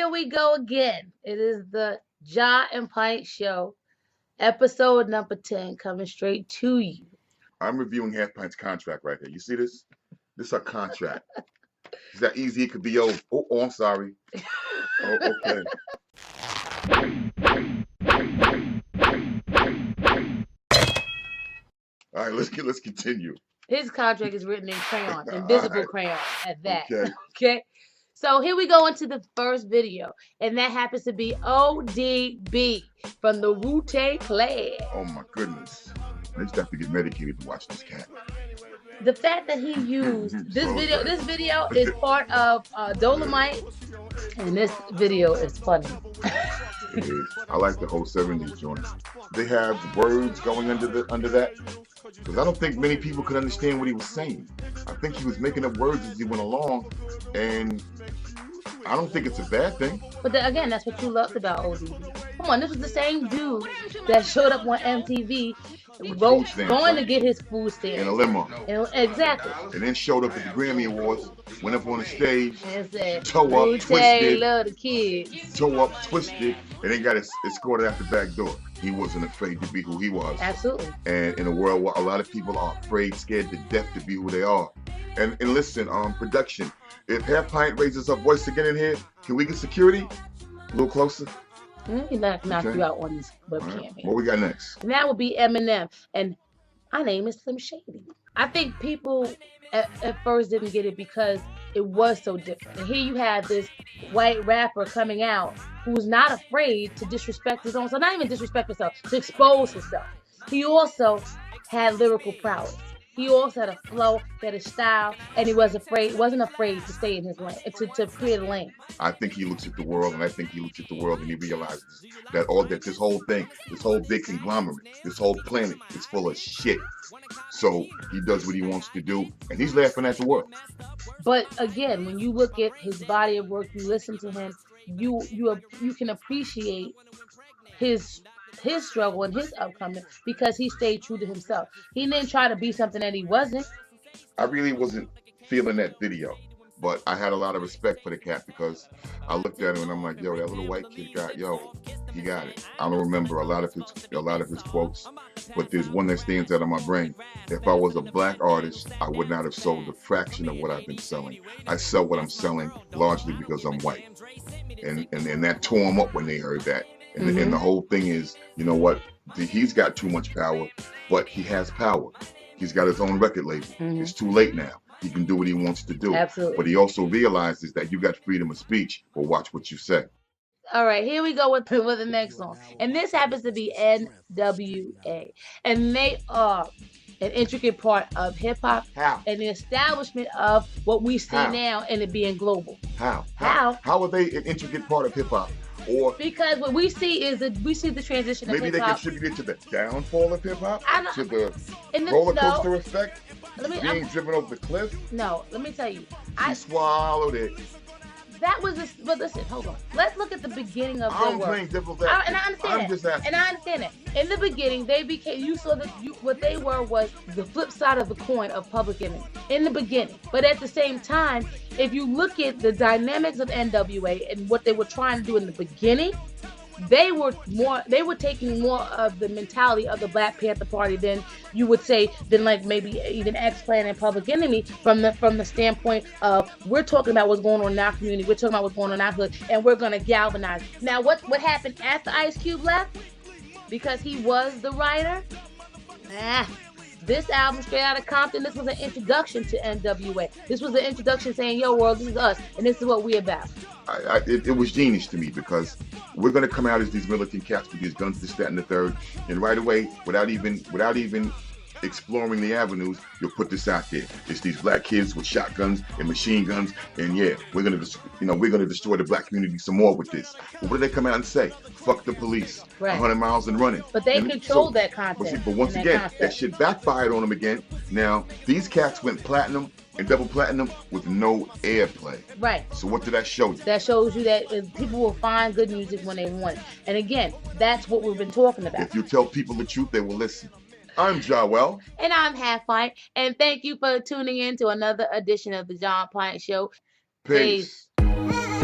here we go again. It is the Jah and Pint Show, episode number 10, coming straight to you. I'm reviewing Half Pint's contract right here. You see this? This is a contract. Is that easy? It could be over. Oh, I'm sorry. Oh, okay. All right, let's continue. His contract is written in crayon, invisible Right. crayon at that. Okay. Okay. So here we go into the first video, and that happens to be ODB from the Wu-Tang Clan. Oh my goodness. I just have to get medicated to watch this cat. The fact that he used this video is part of Dolomite, and this video is funny. It is. I like the whole 70s joint. They have words going under that, because I don't think many people could understand what he was saying. I think he was making up words as he went along, and I don't think it's a bad thing. But again, that's what you loved about ODB. Come on, this was the same dude that showed up on MTV going to get his food stamps. In a limo. Exactly. And then showed up at the Grammy Awards, went up on the stage, and said, toe up, twisted, love the kids. Toe up, twisted, and then got escorted out the back door. He wasn't afraid to be who he was. Absolutely. And in a world where a lot of people are afraid, scared to death to be who they are. And listen, production, if Half Pint raises her voice again in here, can we get security? A little closer? He knock you out on this webcam. Right. What we got next? And that would be Eminem. And my name is Slim Shady. I think people at first didn't get it because it was so different. And here you have this white rapper coming out who's not afraid to disrespect his own self. Not even disrespect himself, to expose himself. He also had lyrical prowess. He also had a flow, he had a style, and he wasn't afraid to stay in his lane, to create a lane. I think he looks at the world, and I think he looks at the world, and he realizes that this whole thing, this whole big conglomerate, this whole planet is full of shit. So he does what he wants to do, and he's laughing at the world. But again, when you look at his body of work, you listen to him, you can appreciate his struggle and his upcoming because he stayed true to himself. He didn't try to be something that he wasn't. I really wasn't feeling that video, but I had a lot of respect for the cat because I looked at him and I'm like, yo, that little white kid he got it. I don't remember a lot of his quotes, but there's one that stands out in my brain. If I was a black artist, I would not have sold a fraction of what I've been selling. I sell what I'm selling largely because I'm white. And that tore him up when they heard that. And the whole thing is, you know what? He's got too much power, but he has power. He's got his own record label. It's too late now. He can do what he wants to do. Absolutely. But he also realizes that you got freedom of speech, but watch what you say. All right, here we go with the next song. And this happens to be NWA. And they are an intricate part of hip-hop and the establishment of what we see now and it being global. How are they an intricate part of hip-hop? Or because what we see is we see the transition of maybe hip-hop. They contributed to the downfall of hip-hop? To the roller coaster effect? Being driven over the cliff? No, let me tell you. He swallowed it. That was but listen, hold on. Let's look at the beginning of their work. Playing devil's advocate. And I understand I'm just asking. And I understand that. In the beginning, they became, what they were was the flip side of the coin of Public Enemy. In the beginning. But at the same time, if you look at the dynamics of NWA and what they were trying to do in the beginning, they were taking more of the mentality of the Black Panther Party than you would say than like maybe even X-Plan and Public Enemy from the standpoint of we're talking about what's going on in our community, we're talking about what's going on in our hood, and we're gonna galvanize. Now what happened after Ice Cube left? Because he was the writer? This album, Straight Outta Compton, this was an introduction to NWA. This was an introduction saying, yo, world, this is us, and this is what we about. It was genius to me because we're going to come out as these militant cats with these guns, this, that, and the third, and right away, without even exploring the avenues, you'll put this out there. It's these black kids with shotguns and machine guns, and yeah, we're gonna destroy the black community some more with this. But what did they come out and say? Fuck the police. Right. 100 miles and running. But they controlled that content. But once again, that shit backfired on them again. Now these cats went platinum and double platinum with no airplay. Right. So what did that show you? That shows you that people will find good music when they want it. And again, that's what we've been talking about. If you tell people the truth, they will listen. I'm Jah. And I'm Half Pint. And thank you for tuning in to another edition of the Jah Pint Show. Peace. Peace.